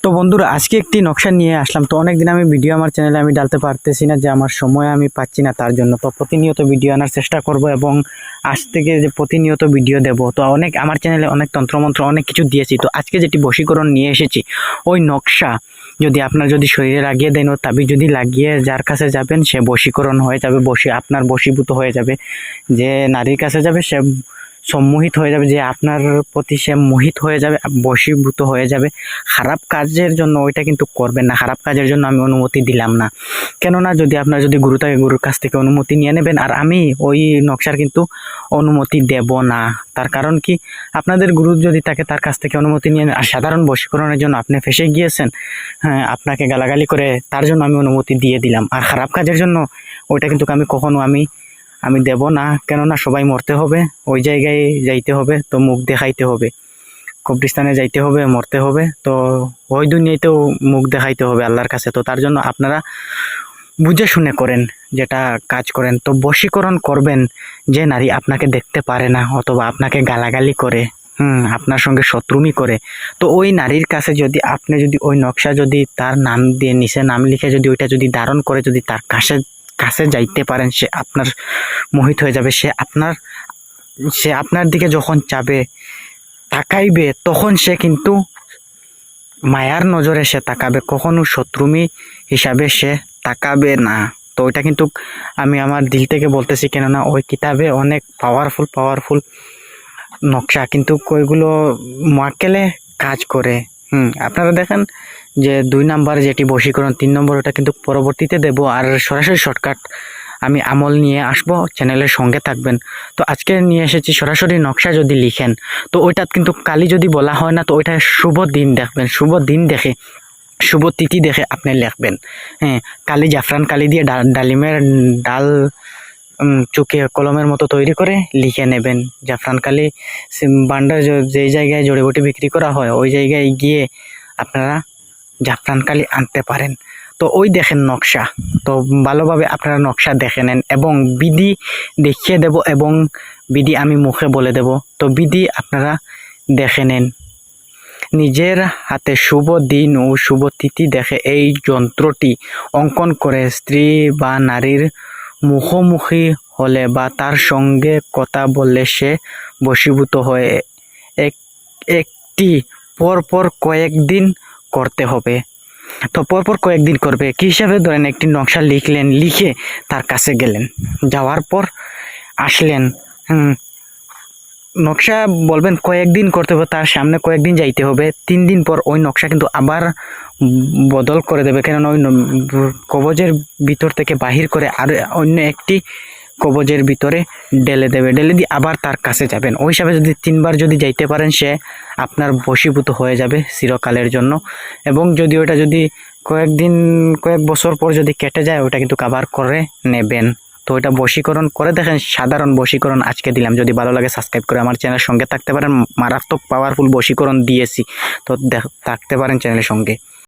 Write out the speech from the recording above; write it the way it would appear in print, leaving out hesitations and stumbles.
তো বন্ধুরা আজকে একটি নকশা নিয়ে আসলাম। তো অনেকদিন আমি ভিডিও আমার চ্যানেলে আমি ডালতে পারতেছি না, যে আমার সময় আমি পাচ্ছি না, তার জন্য তো প্রতিনিয়ত ভিডিও আনার চেষ্টা করব এবং আজ থেকে যে প্রতিনিয়ত ভিডিও দেব। তো অনেক আমার চ্যানেলে অনেক তন্ত্রমন্ত্র অনেক কিছু দিয়েছি। তো আজকে যেটি বশীকরণ নিয়ে এসেছি, ওই নকশা যদি আপনার যদি শরীরে লাগিয়ে দেন, ও তাবি যদি লাগিয়ে যার কাছে যাবেন সে বশীকরণ হয়ে যাবে, আপনার বশীভূত হয়ে যাবে। যে নারীর কাছে যাবে সে সম্মোহিত হয়ে যাবে, যে আপনার প্রতি সে মোহিত হয়ে যাবে, বশীভূত হয়ে যাবে। খারাপ কাজের জন্য ওইটা কিন্তু করবেন না, খারাপ কাজের জন্য আমি অনুমতি দিলাম না। কেননা যদি আপনার যদি গুরু থাকে, গুরুর কাছ থেকে অনুমতি নিয়ে নেবেন, আর আমি ওই নকশার কিন্তু অনুমতি দেব না। তার কারণ কি, আপনাদের গুরু যদি থাকে তার কাছ থেকে অনুমতি নিয়ে আর সাধারণ বশীকরণের জন্য আপনি ফেসে গিয়েছেন, হ্যাঁ, আপনাকে গালাগালি করে, তার জন্য আমি অনুমতি দিয়ে দিলাম। আর খারাপ কাজের জন্য ওইটা কিন্তু আমি কখনো আমি দেব না। কেননা সবাই মরতে হবে, ওই জায়গায় যাইতে হবে, তো মুখ দেখাইতে হবে, কবরস্থানে যাইতে হবে, মরতে হবে, তো ওই দুনিয়াতেও মুখ দেখাইতে হবে আল্লাহর কাছে। তো তার জন্য আপনারা বুঝে শুনে করেন, যেটা কাজ করেন। তো বশীকরণ করবেন যে নারী আপনাকে দেখতে পারে না, অথবা আপনাকে গালাগালি করে, আপনার সঙ্গে শত্রুমি করে। তো ওই নারীর কাছে যদি আপনি যদি ওই নকশা যদি তার নাম দিয়ে নিচে নাম লিখে যদি ওইটা যদি ধারণ করে যদি তার কাছে কাছে যাইতে পারেন, সে আপনার মোহিত হয়ে যাবে। সে আপনার দিকে যখন চাবে তাকাইবে, তখন সে কিন্তু মায়ার নজরে সে তাকাবে, কখনো শত্রুমি হিসাবে সে তাকাবে না। তো ওইটা কিন্তু আমি আমার দিল থেকে বলতেছি, কেননা ওই কিতাবে অনেক পাওয়ারফুল নকশা, কিন্তু ওইগুলো মাকেলে কাজ করে। আপনারা দেখেন যে 2 নাম্বার যেটি বশীকরণ, 3 নম্বর ওটা কিন্তু পরবর্তীতে দেব। আর সরাসরি শর্টকাট আমি আমল নিয়ে আসব, চ্যানেলের সঙ্গে থাকবেন। তো আজকে নিয়ে এসেছি সরাসরি নকশা যদি লিখেন, তো ওইটা কিন্তু কালি যদি বলা হয় না, তো ওইটা শুভ দিন দেখবেন, শুভ দিন দেখে, শুভ তিথি দেখে আপনি লিখবেন। হ্যাঁ, কালি জাফরান কালি দিয়ে ডালিমের ডাল চুকে কলমের মতো তৈরি করে লিখে নেবেন। জাফরান কালি ভান্ডার যেই জায়গায় জড়িবুটি বিক্রি করা হয়, ওই জায়গায় গিয়ে আপনারা জাফরান কালি আনতে পারেন। তো ওই দেখেন নকশা, তো ভালোভাবে আপনারা নকশা দেখে নেন, এবং বিধি দেখিয়ে দেব, এবং বিধি আমি মুখে বলে দেব। তো বিধি আপনারা দেখে নেন, নিজের হাতে শুভ দিন ও শুভ তিথি দেখে এই যন্ত্রটি অঙ্কন করে স্ত্রী বা নারীর মুখোমুখি হলে বা তার সঙ্গে কথা বললে সে বশীভূত হয়ে একটি পরপর কয়েকদিন করতে হবে। তো পরপর কয়েকদিন করবে কি হিসাবে, ধরেন একটি নকশা লিখলেন, লিখে তার কাছে গেলেন, যাওয়ার পর আসলেন, নকশা বলবেন কয়েকদিন করতে হবে, তার সামনে কয়েকদিন যাইতে হবে। 3 দিন পর ওই নকশা কিন্তু আবার বদল করে দেবে, কেননা ওই কবজের ভিতর থেকে বাহির করে আর অন্য একটি কবজের ভিতরে ঢেলে দেবে, ঢেলে দিয়ে আবার তার কাছে যাবেন। ওই হিসাবে যদি 3 বার যদি যাইতে পারেন, সে আপনার বশীভূত হয়ে যাবে চিরকালের জন্য। এবং যদি ওটা যদি কয়েক বছর পর যদি কেটে যায়, ওটা কিন্তু আবার করে নেবেন। তো এটা বশীকরণ করে দেখেন, সাধারণ বশীকরণ আজকে দিলাম। যদি ভালো লাগে সাবস্ক্রাইব করে আমার চ্যানেলের সঙ্গে থাকতে পারেন, মারাত্মক পাওয়ারফুল বশীকরণ দিয়েছি, তো থাকতে পারেন চ্যানেলের সঙ্গে।